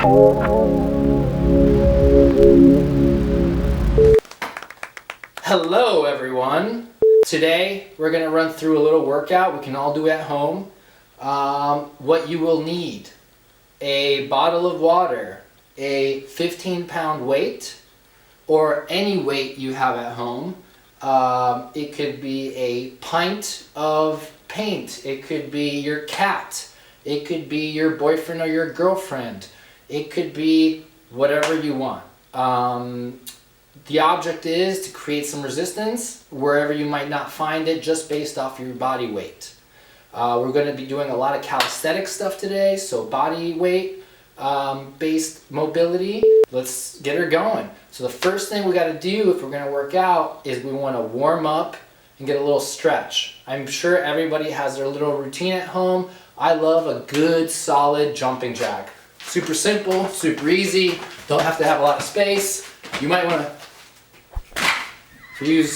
Hello everyone! Today we're going to run through a little workout we can all do at home. What you will need: a bottle of water, a 15-pound weight, or any weight you have at home. It could be a pint of paint, it could be your cat, it could be your boyfriend or your girlfriend, it could be whatever you want. The object is to create some resistance wherever you might not find it just based off your body weight. We're going to be doing a lot of calisthenic stuff today, so body weight based mobility. Let's get her going. So the first thing we got to do if we're going to work out is we want to warm up and get a little stretch. I'm sure everybody has their little routine at home. I love a good solid jumping jack. Super simple, super easy, don't have to have a lot of space. You might want to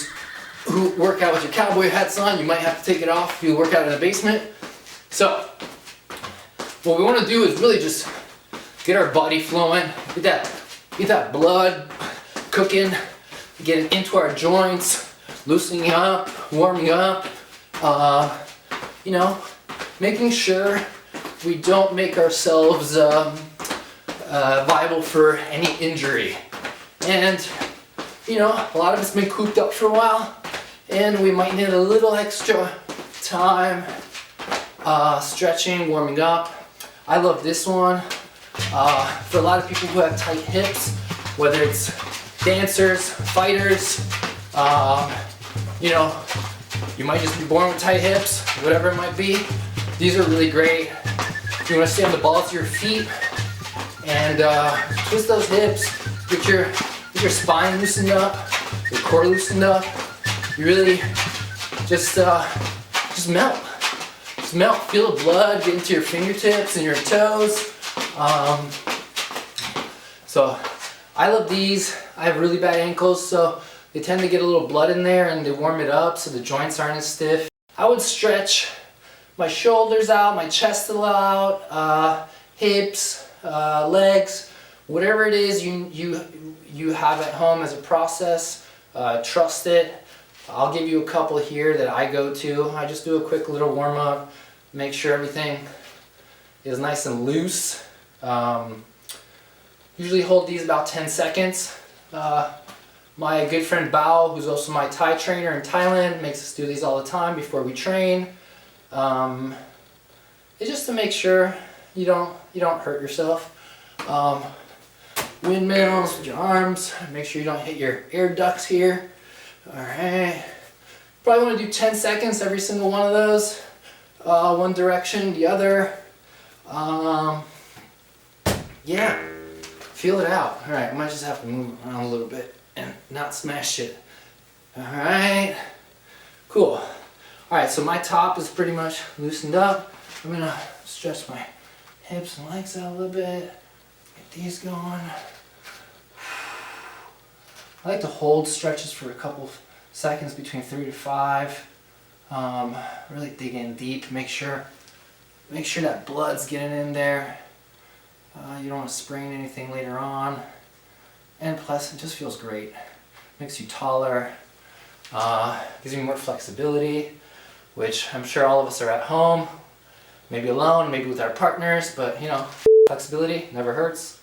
work out with your cowboy hats on, you might have to take it off if you work out in the basement. So what we want to do is really just get our body flowing, get that blood cooking, get it into our joints, loosening up, warming up, making sure we don't make ourselves viable for any injury. And a lot of it's been cooped up for a while, and we might need a little extra time stretching, warming up. I love this one. For a lot of people who have tight hips, whether it's dancers, fighters, you might just be born with tight hips, whatever it might be. These are really great. You want to stay on the balls of your feet and twist those hips, get your spine loosened up, your core loosened up. You really just melt. Just melt. Feel the blood get into your fingertips and your toes. So I love these. I have really bad ankles, so they tend to get a little blood in there and they warm it up so the joints aren't as stiff. I would stretch my shoulders out, my chest a little out, hips, legs, whatever it is you have at home as a process. Trust it. I'll give you a couple here that I go to. I just do a quick little warm up, make sure everything is nice and loose. Usually hold these about 10 seconds. My good friend Bao, who's also my Thai trainer in Thailand, makes us do these all the time before we train. It's just to make sure you don't hurt yourself. Windmills with your arms. Make sure you don't hit your air ducts here. Alright. Probably want to do 10 seconds every single one of those. One direction, the other. Yeah. Feel it out. Alright, I might just have to move around a little bit and not smash it. Alright. Cool. Alright, so my top is pretty much loosened up. I'm going to stretch my hips and legs out a little bit. Get these going. I like to hold stretches for a couple seconds, between 3 to 5. Really dig in deep. Make sure that blood's getting in there. You don't want to sprain anything later on. And plus, it just feels great. Makes you taller. Gives you more flexibility, which I'm sure all of us are at home. Maybe alone, maybe with our partners, but flexibility never hurts.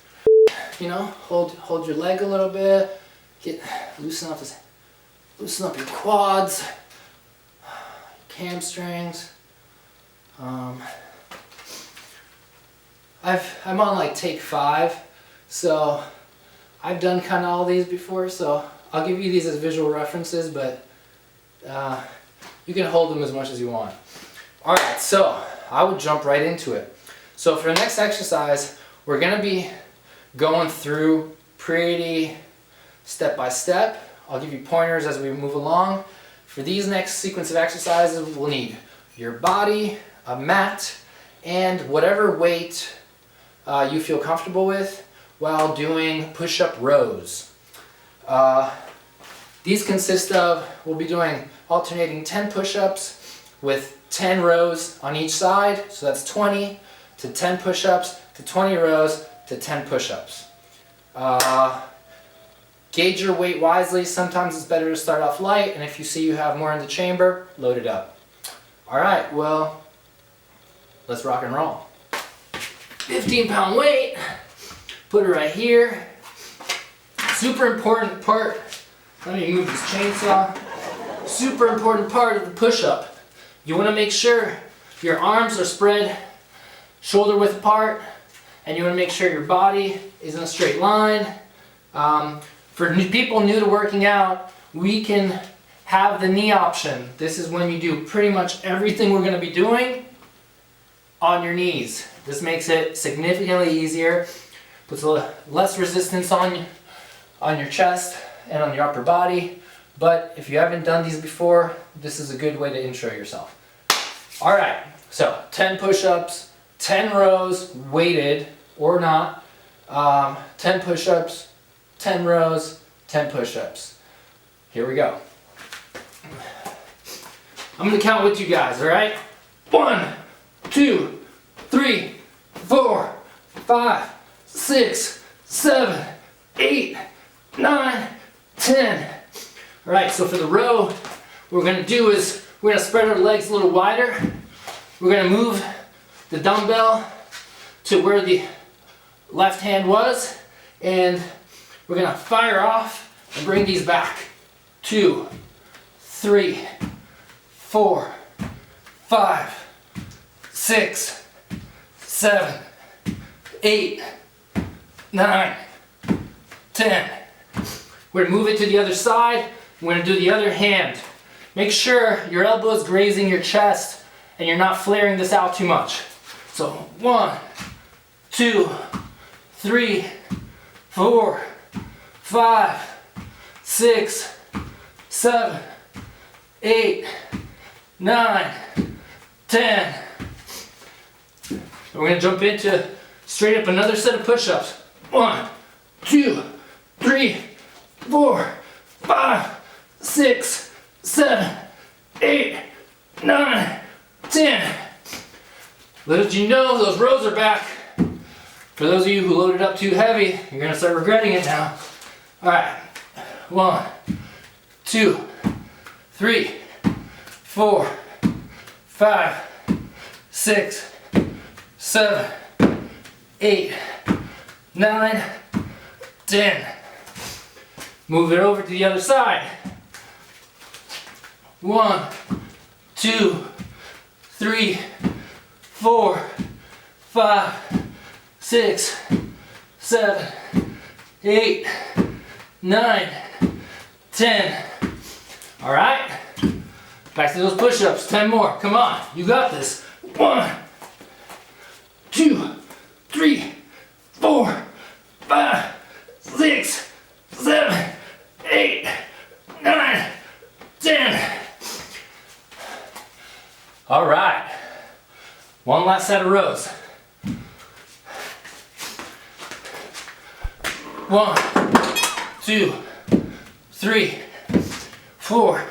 Hold your leg a little bit. Loosen up your quads, hamstrings. I'm on like take 5, so I've done kind of all these before, so I'll give you these as visual references, but you can hold them as much as you want. Alright, so I would jump right into it. So for the next exercise, we're going to be going through pretty step by step. I'll give you pointers as we move along. For these next sequence of exercises, we'll need your body, a mat, and whatever weight you feel comfortable with while doing push-up rows. These consist of, we'll be doing alternating 10 push-ups with 10 rows on each side, so that's 20 to 10 push-ups to 20 rows to 10 push-ups. Gauge your weight wisely. Sometimes it's better to start off light, and if you see you have more in the chamber, load it up. Alright, well, let's rock and roll. 15-pound weight, put it right here. Super important part, let me move this chainsaw. Super important part of the push-up. You want to make sure your arms are spread shoulder width apart, and you want to make sure your body is in a straight line. For people new to working out, we can have the knee option. This is when you do pretty much everything we're going to be doing on your knees. This makes it significantly easier, puts a little less resistance on your chest and on your upper body. But if you haven't done these before, this is a good way to intro yourself. Alright, so 10 push-ups, 10 rows, weighted or not, 10 push-ups, 10 rows, 10 push-ups. Here we go. I'm going to count with you guys, alright? 1, 2, 3, 4, 5, 6, 7, 8, 9, 10. Alright, so for the row, what we're going to do is we're going to spread our legs a little wider. We're going to move the dumbbell to where the left hand was, and we're going to fire off and bring these back. 2, 3, 4, 5, 6, 7, 8, 9, 10. We're going to move it to the other side. We're going to do the other hand. Make sure your elbow is grazing your chest and you're not flaring this out too much. So 1, 2, 3, 4, 5, 6, 7, 8, 9, 10. And we're going to jump into straight up another set of push-ups. 1, 2, 3, 4, 5, 6, 7, 8, 9, 10. Little did you know, those rows are back. For those of you who loaded up too heavy, you're going to start regretting it now. Alright, 1, 2, 3, 4, 5, 6, 7, 8, 9, 10. Move it over to the other side. 1, 2, 3, 4, 5, 6, 7, 8, 9, 10. All right, back to those push-ups. 10 more. Come on, you got this. 1, 2, 3, 4, 5, 6, 7, 8, 9, 10. All right, one last set of rows. 1, 2, 3, 4,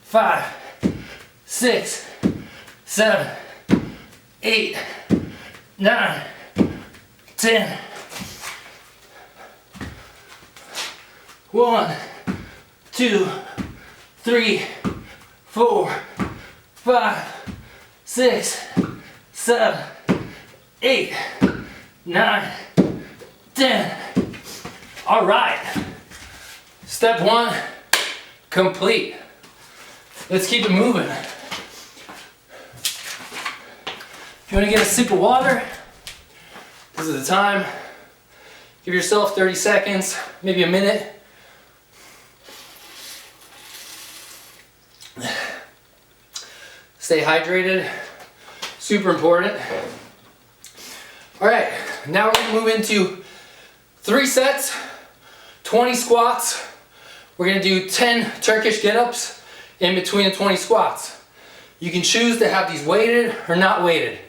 5, 6, 7, 8, 9, 10. 1, 2, 3, 4, 5, 6, 7, 8, 9, 10. All right. Step 1 complete. Let's keep it moving. If you want to get a sip of water, this is the time. Give yourself 30 seconds, maybe a minute. Stay hydrated, super important. All right, now we're gonna move into 3 sets, 20 squats. We're gonna do 10 Turkish Get Ups in between the 20 squats. You can choose to have these weighted or not weighted.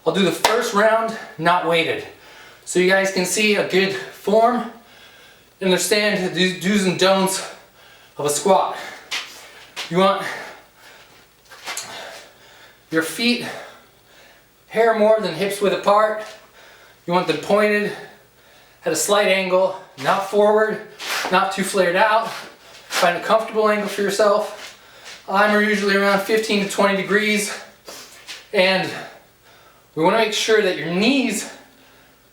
I'll do the first round not weighted, so you guys can see a good form, understand the do's and don'ts of a squat. You want your feet hair more than hips width apart. You want them pointed at a slight angle, not forward, not too flared out. Find a comfortable angle for yourself. I'm usually around 15 to 20 degrees, and we want to make sure that your knees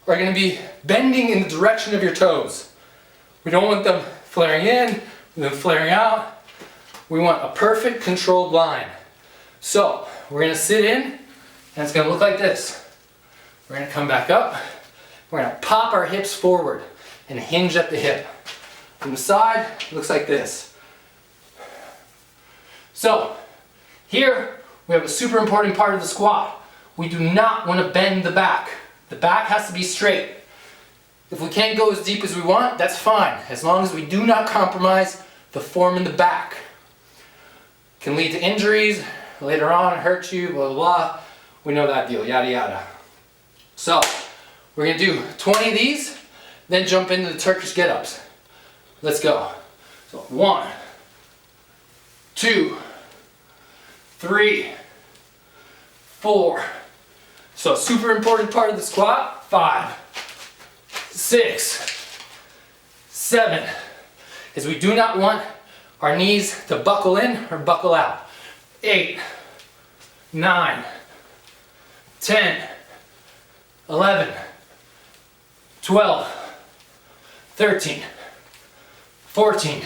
are going to be bending in the direction of your toes. We don't want them flaring in, them flaring out. We want a perfect controlled line. So we're going to sit in, and it's going to look like this. We're going to come back up. We're going to pop our hips forward and hinge at the hip. From the side, it looks like this. So here we have a super important part of the squat. We do not want to bend the back. The back has to be straight. If we can't go as deep as we want, that's fine, as long as we do not compromise the form in the back. Can lead to injuries later on, hurt you, blah, blah, blah. We know that deal, yada, yada. So we're going to do 20 of these, then jump into the Turkish Get Ups. Let's go. So 1, 2, 3, 4. So super important part of the squat. 5, 6, 7. Is we do not want our knees to buckle in or buckle out. 8, 9, 10, 11, 12, 13, 14,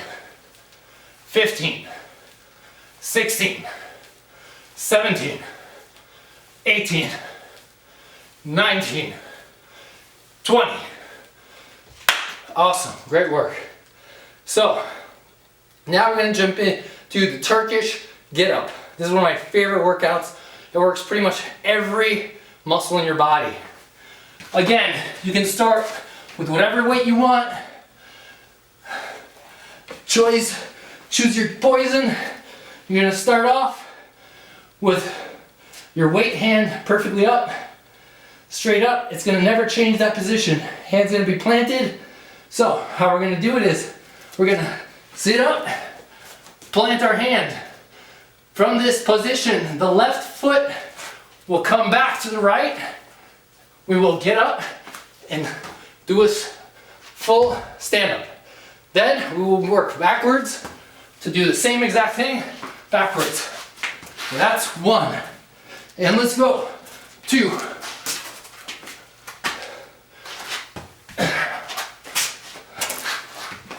15, 16, 17, 18, 19, 20. Awesome, great work. So now we're going to jump into the Turkish Get Up. This is one of my favorite workouts. It works pretty much every muscle in your body. Again, you can start with whatever weight you want. Choose your poison. You're going to start off with your weight hand perfectly up, straight up. It's going to never change that position. Hand's going to be planted. So how we're going to do it is we're going to sit up, plant our hand. From this position, the left foot will come back to the right. We will get up and do a full stand-up. Then we will work backwards to do the same exact thing backwards. That's 1. And let's go 2.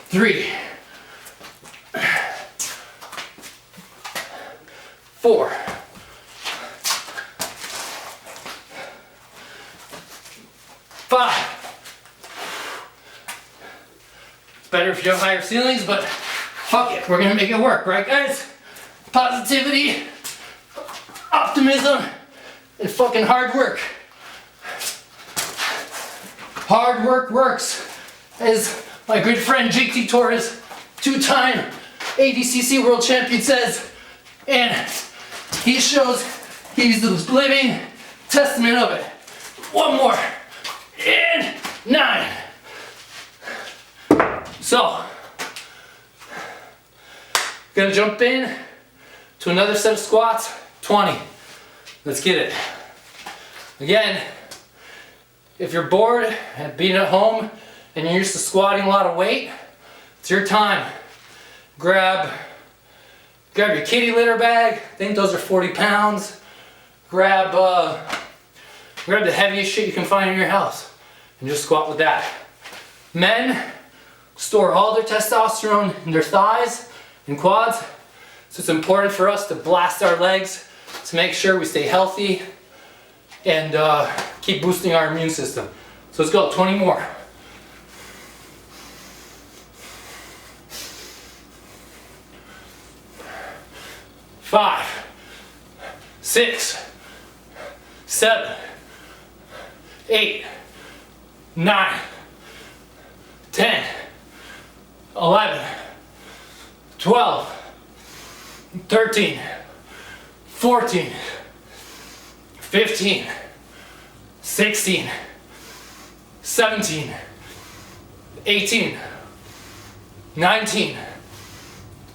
3. 4. 5. It's better if you have higher ceilings, but fuck it, we're gonna make it work, right guys? Positivity, optimism, and fucking hard work. Hard work works, as my good friend JT Torres, 2-time ADCC world champion, says, and he shows he's the living testament of it. 1 more, and 9. So, gonna jump in to another set of squats, 20. Let's get it. Again, if you're bored and being at home and you're used to squatting a lot of weight, it's your time. Grab your kitty litter bag. I think those are 40 pounds. Grab the heaviest shit you can find in your house and just squat with that. Men store all their testosterone in their thighs and quads, so it's important for us to blast our legs to make sure we stay healthy and keep boosting our immune system. So let's go, 20 more. 5, 6, 7, 8, 9, 10, 11, 12, 13, 14, 15, 16, 17, 18, 19,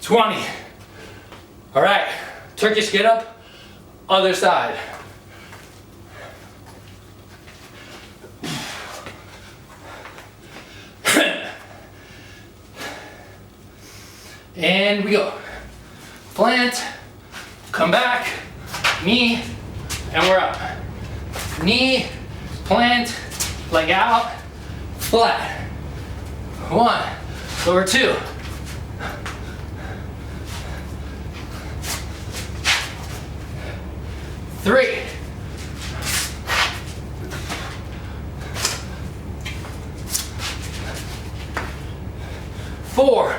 20. All right, Turkish Get Up, other side. And we go. Plant, come back, knee, and we're up. Knee, plant, leg out, flat. 1, over 2. 3. 4.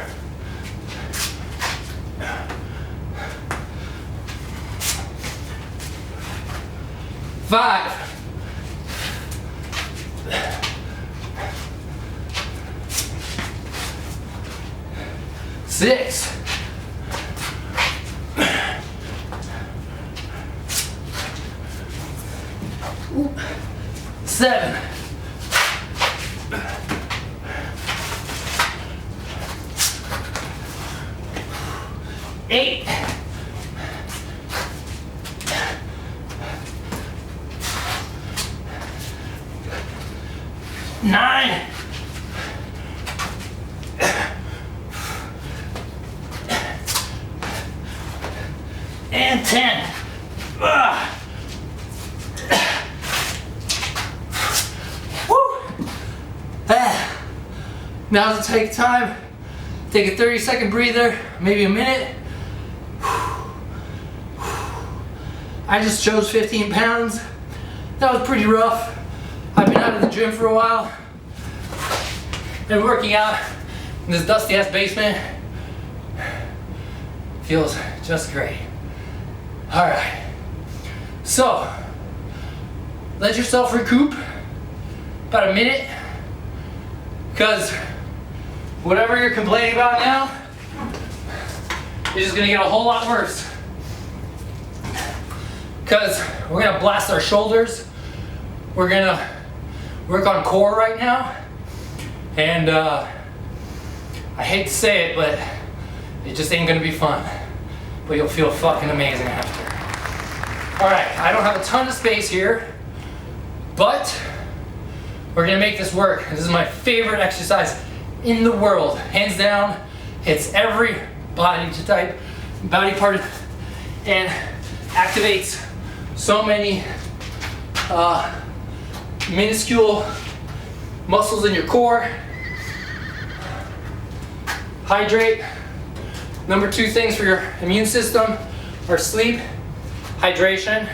5. 6. 7. 8. 9. 10. Now's the take time. Take a 30-second breather, maybe a minute. I just chose 15 pounds. That was pretty rough. I've been out of the gym for a while and working out in this dusty ass basement feels just great. All right, so let yourself recoup about a minute, because whatever you're complaining about now is just gonna get a whole lot worse. Because we're gonna blast our shoulders. We're gonna work on core right now. And I hate to say it, but it just ain't gonna be fun. But you'll feel fucking amazing after. All right, I don't have a ton of space here, but we're gonna make this work. This is my favorite exercise in the world, hands down. Hits every body type, body part, and activates so many minuscule muscles in your core. Hydrate. Number 2 things for your immune system are sleep, hydration.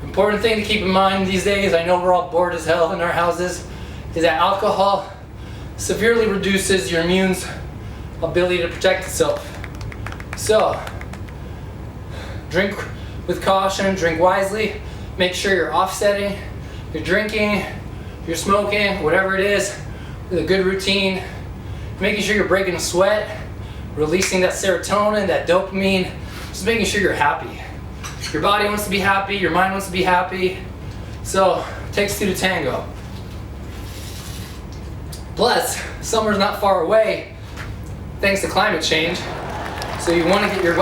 Important thing to keep in mind these days, I know we're all bored as hell in our houses, is that alcohol severely reduces your immune's ability to protect itself. So, drink with caution, drink wisely, make sure you're offsetting, you're drinking, you're smoking, whatever it is, with a good routine, making sure you're breaking a sweat, releasing that serotonin, that dopamine, just making sure you're happy. Your body wants to be happy, your mind wants to be happy, so it takes 2 to tango. Plus, summer's not far away, thanks to climate change, so you want to get your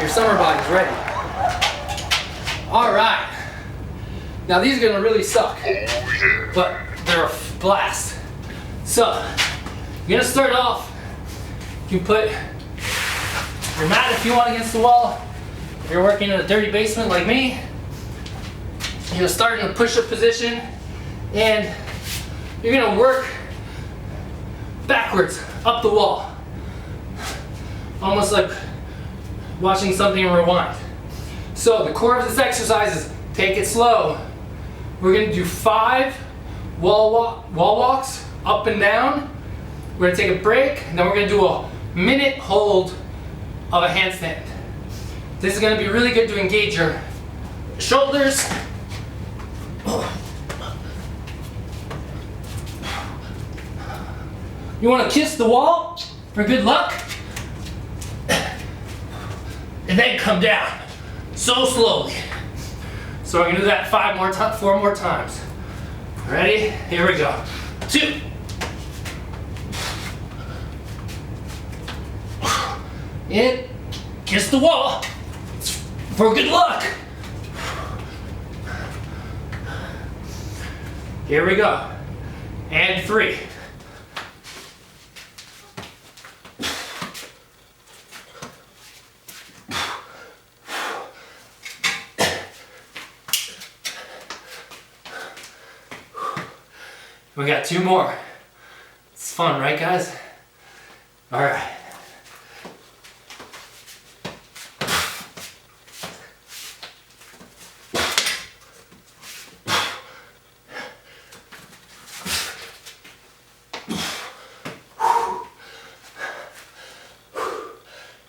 summer bodies ready. All right, now these are gonna really suck, but they're a blast. So, you're gonna start off, you can put your mat if you want against the wall. If you're working in a dirty basement like me, you're gonna start in a push-up position, and you're gonna work backwards up the wall, almost like watching something rewind. So the core of this exercise is take it slow. We're gonna do 5 wall walks up and down. We're gonna take a break, and then we're gonna do a minute hold of a handstand. This is gonna be really good to engage your shoulders. You wanna kiss the wall for good luck, and then come down so slowly. So we're gonna do that 4 more times. Ready? Here we go. 2. In, kiss the wall for good luck. Here we go. And 3. We got 2 more. It's fun, right guys? All right.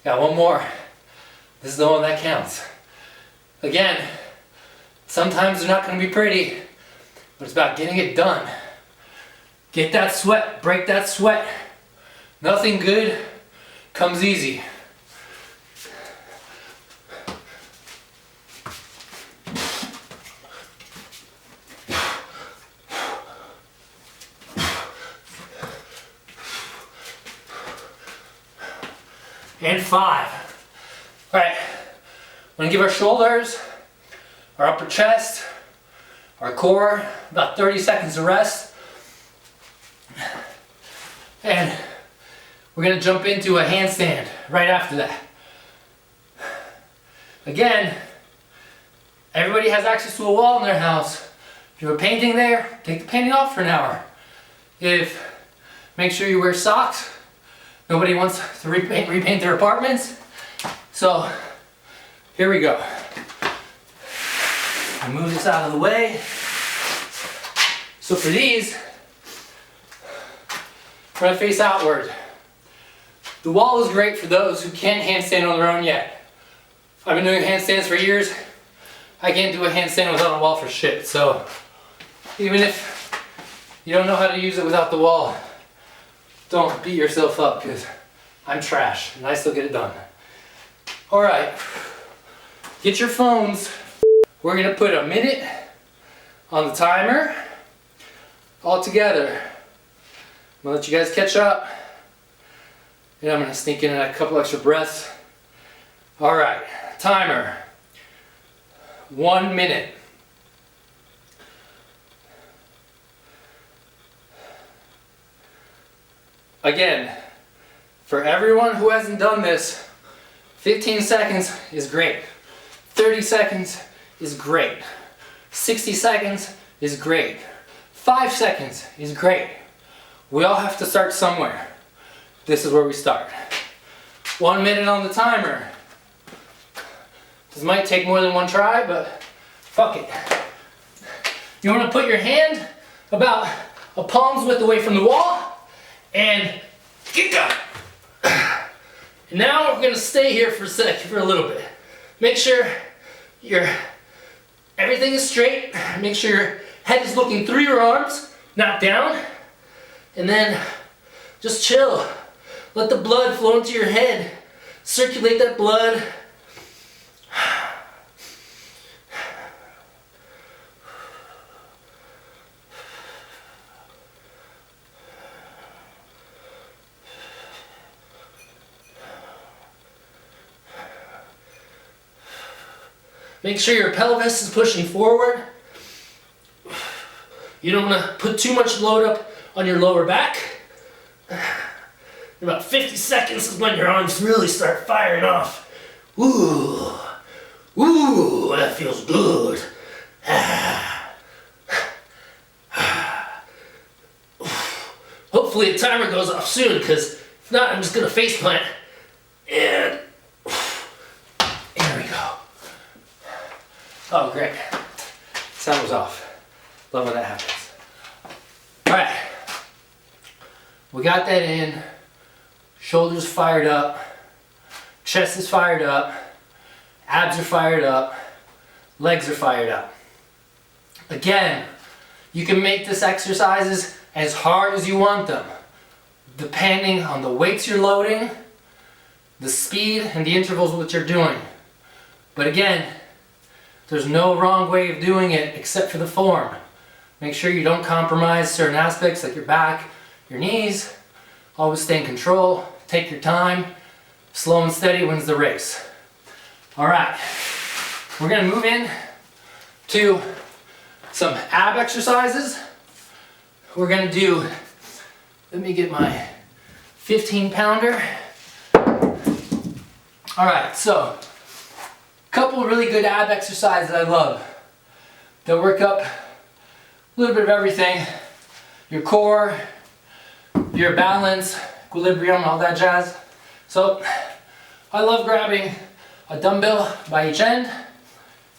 Got 1 more. This is the one that counts. Again, sometimes they're not going to be pretty, but it's about getting it done. Get that sweat, break that sweat. Nothing good comes easy. And 5. All right, we're gonna give our shoulders, our upper chest, our core about 30 seconds of rest. And we're gonna jump into a handstand right after that. Again, everybody has access to a wall in their house. If you have a painting there, take the painting off for an hour. Make sure you wear socks. Nobody wants to repaint their apartments. So, here we go. I move this out of the way. So for these, we're gonna face outward. The wall is great for those who can't handstand on their own yet. I've been doing handstands for years. I can't do a handstand without a wall for shit. So even if you don't know how to use it without the wall, don't beat yourself up because I'm trash and I still get it done. All right, get your phones. We're gonna put a minute on the timer all together. I'm gonna let you guys catch up. And I'm gonna sneak in a couple extra breaths. All right, timer. 1 minute. Again, for everyone who hasn't done this, 15 seconds is great. 30 seconds is great. 60 seconds is great. 5 seconds is great. We all have to start somewhere. This is where we start. 1 minute on the timer. This might take more than one try, but fuck it. You want to put your hand about a palm's width away from the wall and kick up. And now we're gonna stay here for a little bit. Make sure everything is straight. Make sure your head is looking through your arms, not down. And then just chill. Let the blood flow into your head. Circulate that blood. Make sure your pelvis is pushing forward. You don't want to put too much load up on your lower back. In about 50 seconds is when your arms really start firing off. Ooh, ooh, that feels good. Hopefully the timer goes off soon, because if not, I'm just going to face plant. And there we go. Oh, great. Sound was off. Love when that happens. Alright. We got that in. Shoulders fired up. Chest is fired up. Abs are fired up. Legs are fired up. Again, you can make this exercises as hard as you want them, depending on the weights you're loading, the speed, and the intervals which you're doing. But again, there's no wrong way of doing it except for the form. Make sure you don't compromise certain aspects like your back, your knees. Always stay in control, take your time. Slow and steady wins the race. All right, we're gonna move in to some ab exercises. We're gonna do, let me get my 15-pounder. All right, so a couple really good ab exercises I love that work up a little bit of everything. your core, your balance, equilibrium, all that jazz. So I love grabbing a dumbbell by each end.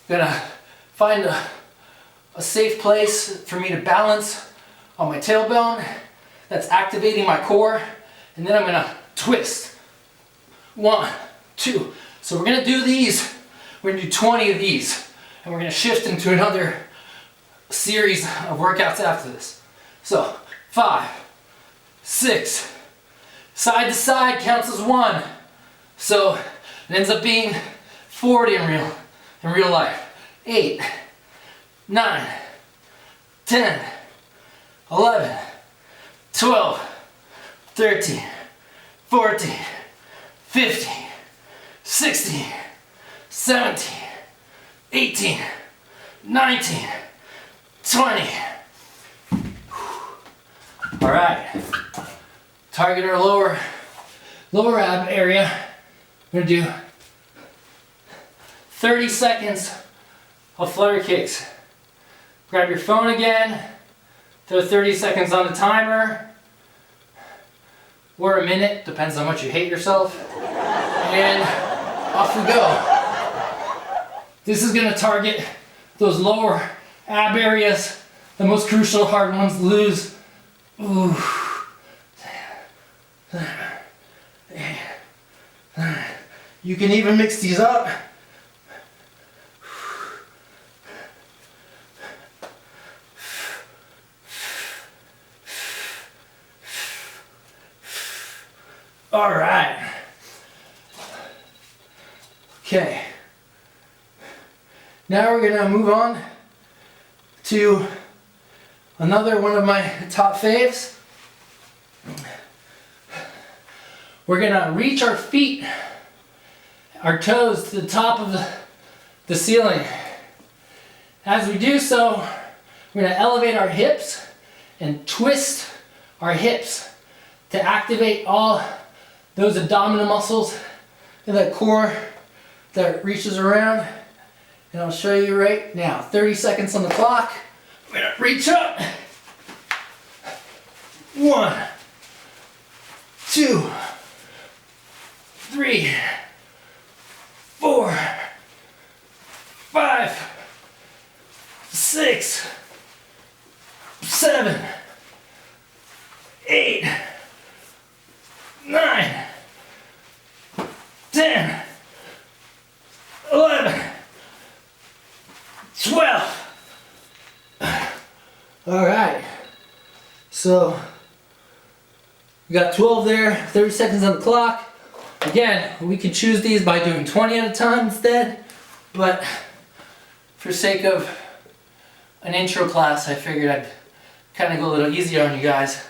Gonna find a safe place for me to balance on my tailbone. That's activating my core. And then I'm gonna twist. 1, 2. So we're gonna do these. We're gonna do 20 of these. And we're gonna shift into another series of workouts after this. So 5, 6, side to side counts as 1. So it ends up being 40 in real life. 8, 9, 10, 11, 12, 13, 14, 15, 16, 17, 18, 19, 20. All right. Target our lower ab area. We're gonna do 30 seconds of flutter kicks. Grab your phone again. Throw 30 seconds on the timer. Or a minute, depends on how much you hate yourself. And off we go. This is gonna target those lower ab areas, the most crucial hard ones to lose. Ooh. You can even mix these up. All right. Okay. Now we're gonna move on to another one of my top faves. We're gonna reach our feet, our toes to the top of the ceiling. As we do so, we're gonna elevate our hips and twist our hips to activate all those abdominal muscles and that core that reaches around. And I'll show you right now. 30 seconds on the clock. We're gonna reach up. 1, 2, 3, 4, 5, 6, 7, 8, 9, 10, 11, 12. All right. So we got 12 there, 30 seconds on the clock. Again, we could choose these by doing 20 at a time instead, but for sake of an intro class, I figured I'd kind of go a little easier on you guys.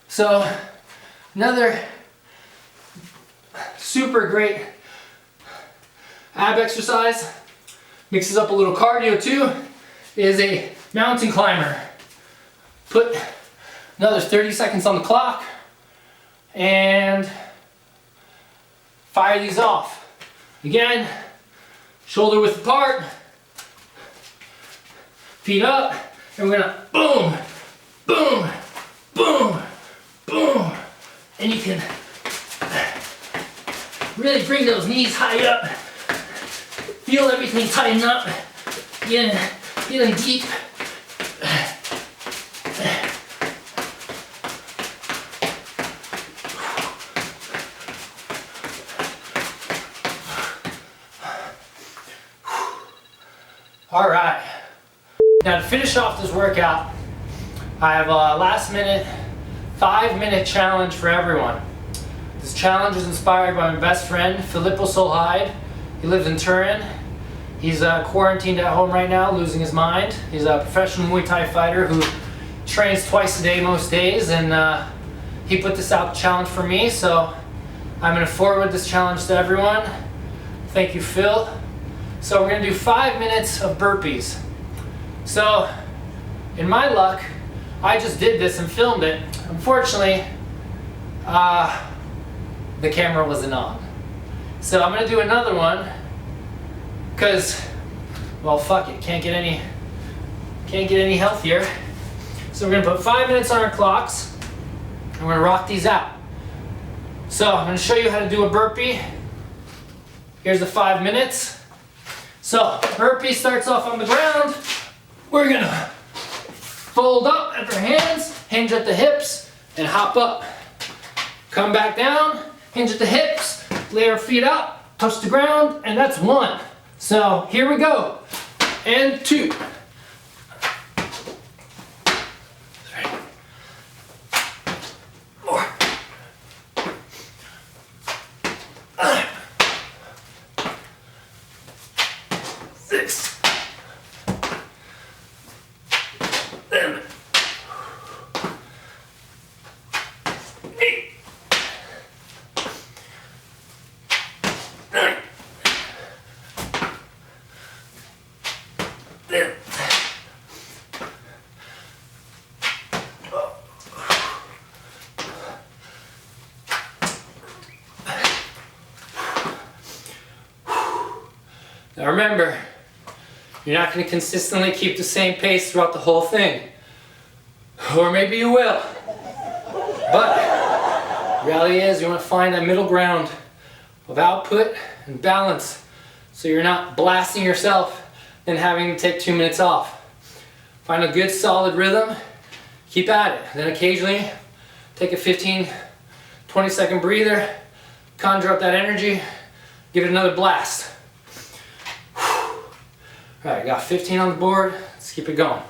So another super great ab exercise, mixes up a little cardio too, is a mountain climber. Put another 30 seconds on the clock and fire these off. Again, shoulder width apart, feet up, and we're gonna boom, boom, boom, boom. And you can really bring those knees high up. Feel everything tighten up. Get in deep. All right. Now to finish off this workout, I have a last minute 5-minute challenge for everyone. This challenge is inspired by my best friend, Filippo Solheide. He lives in Turin. He's quarantined at home right now, losing his mind. He's a professional Muay Thai fighter who trains twice a day most days, and he put this out challenge for me, so I'm gonna forward this challenge to everyone. Thank you, Phil. So we're gonna do 5 minutes of burpees. So, in my luck, I just did this and filmed it. Unfortunately, the camera wasn't on. So I'm gonna do another one, cause, well, fuck it, can't get any healthier. So So we're gonna put 5 minutes on our clocks, and we're gonna rock these out. So I'm gonna show you how to do a burpee. Here's the 5 minutes. So burpee starts off on the ground. We're gonna fold up at our hands, hinge at the hips, and hop up. Come back down, hinge at the hips, lay our feet up, touch the ground, and that's 1. So here we go. And 2. 3. 4. 5. 6. 7. 8. 9. 10. Now remember, you're not going to consistently keep the same pace throughout the whole thing. Or maybe you will. But reality is you want to find that middle ground of output and balance so you're not blasting yourself and having to take 2 minutes off. Find a good solid rhythm, keep at it. Then occasionally take a 15-20 second breather, conjure up that energy, give it another blast. Alright, got 15 on the board, let's keep it going.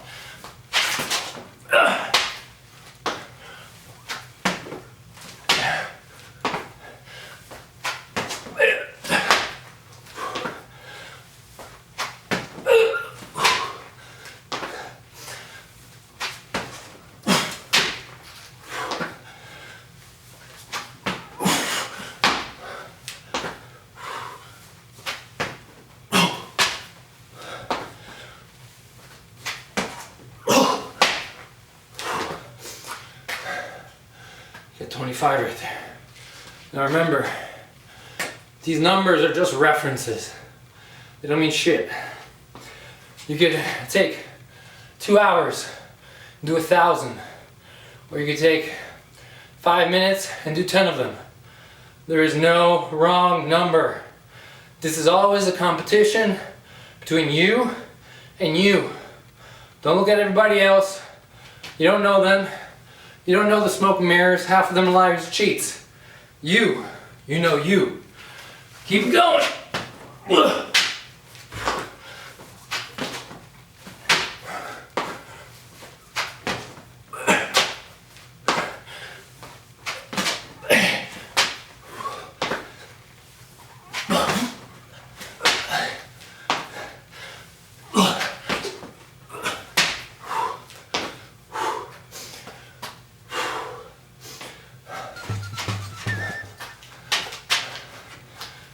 Get 25 right there. Now remember, these numbers are just references. They don't mean shit. You could take 2 hours and do 1,000. Or you could take 5 minutes and do 10 of them. There is no wrong number. This is always a competition between you and you. Don't look at everybody else. You don't know them. You don't know the smoke and mirrors. Half of them are liars and cheats. You know you. Keep going.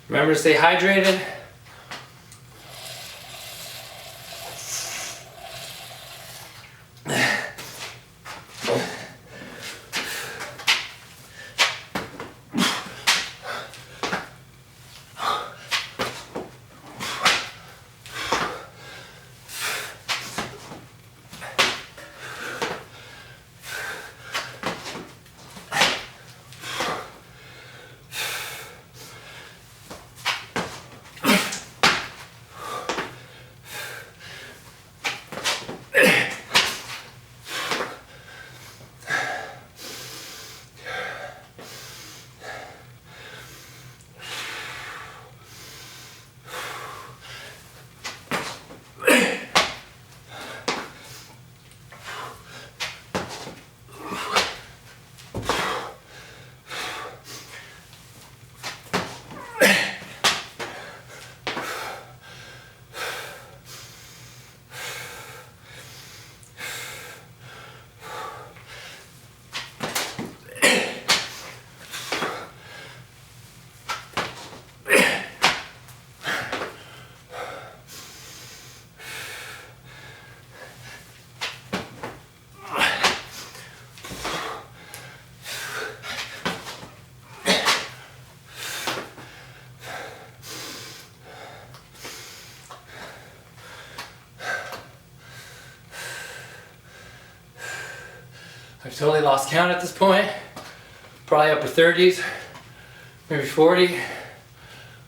Remember to stay hydrated. I've totally lost count at this point. Probably upper 30s, maybe 40,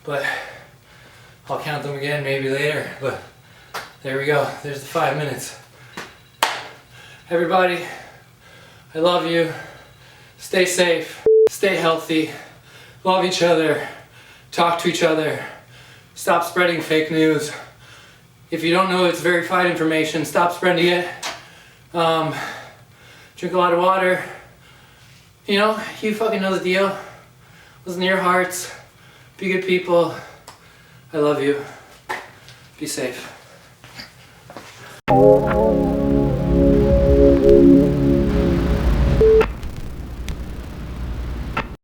but I'll count them again maybe later. But there we go, there's the 5 minutes. Everybody, I love you. Stay safe, stay healthy, love each other, talk to each other, stop spreading fake news. If you don't know it's verified information, stop spreading it. Drink a lot of water. You know, you fucking know the deal. Listen to your hearts. Be good people. I love you. Be safe.